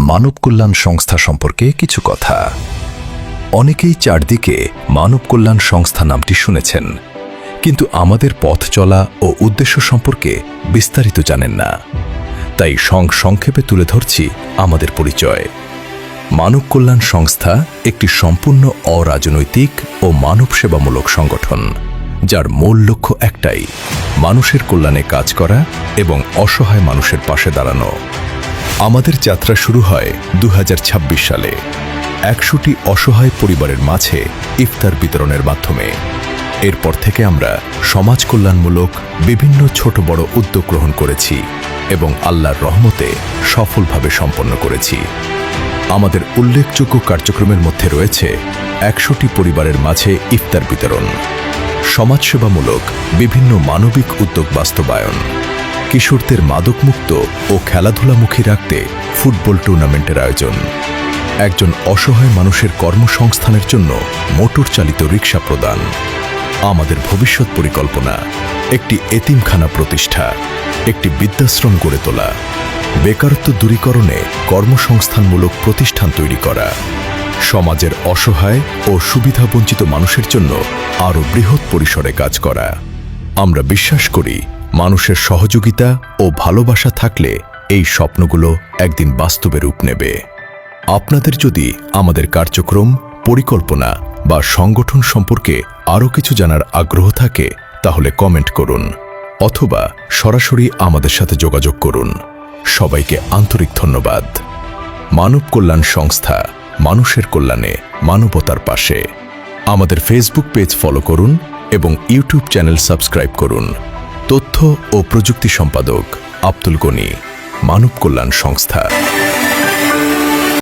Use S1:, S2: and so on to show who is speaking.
S1: মানব কল্যাণ সংস্থা সম্পর্কে কিছু কথা। অনেকেই চারদিকে মানব কল্যাণ সংস্থা নামটি শুনেছেন, কিন্তু আমাদের পথ চলা ও উদ্দেশ্য সম্পর্কে বিস্তারিত জানেন না। তাই সংক্ষেপে তুলে ধরছি আমাদের পরিচয়। মানব কল্যাণ সংস্থা একটি সম্পূর্ণ অরাজনৈতিক ও মানব সেবামূলক সংগঠন, যার মূল লক্ষ্য একটাই, মানুষের কল্যাণে কাজ করা এবং অসহায় মানুষের পাশে দাঁড়ানো। আমাদের যাত্রা শুরু হয় 2026 সালে 100টি অসহায় পরিবারের মাঝে ইফতার বিতরণের মাধ্যমে। এরপর থেকে আমরা সমাজ কল্যাণমূলক বিভিন্ন ছোট বড় উদ্যোগ গ্রহণ করেছি এবং আল্লাহর রহমতে সফলভাবে সম্পন্ন করেছি। আমাদের উল্লেখযোগ্য কার্যক্রমের মধ্যে রয়েছে 100টি পরিবারের মাঝে ইফতার বিতরণ, সমাজসেবামূলক বিভিন্ন মানবিক উদ্যোগ বাস্তবায়ন, কিশোরদের মাদকমুক্ত ও খেলাধুলামুখী রাখতে ফুটবল টুর্নামেন্টের আয়োজন, একজন অসহায় মানুষের কর্মসংস্থানের জন্য মোটর চালিত রিক্সা প্রদান। আমাদের ভবিষ্যৎ পরিকল্পনা একটি এতিমখানা প্রতিষ্ঠা, একটি বৃদ্ধাশ্রম গড়ে তোলা, বেকারত্ব দূরীকরণে কর্মসংস্থানমূলক প্রতিষ্ঠান তৈরি করা, সমাজের অসহায় ও সুবিধাবঞ্চিত মানুষের জন্য আরও বৃহৎ পরিসরে কাজ করা। আমরা বিশ্বাস করি, মানুষের সহযোগিতা ও ভালোবাসা থাকলে এই স্বপ্নগুলো একদিন বাস্তবে রূপ নেবে। আপনাদের যদি আমাদের কার্যক্রম, পরিকল্পনা বা সংগঠন সম্পর্কে আরও কিছু জানার আগ্রহ থাকে, তাহলে কমেন্ট করুন অথবা সরাসরি আমাদের সাথে যোগাযোগ করুন। সবাইকে আন্তরিক ধন্যবাদ। মানব কল্যাণ সংস্থা, মানুষের কল্যাণে মানবতার পাশে। আমাদের ফেসবুক পেজ ফলো করুন এবং ইউটিউব চ্যানেল সাবস্ক্রাইব করুন। তথ্য ও প্রযুক্তি সম্পাদক আব্দুল গনি, মানব কল্যাণ সংস্থা।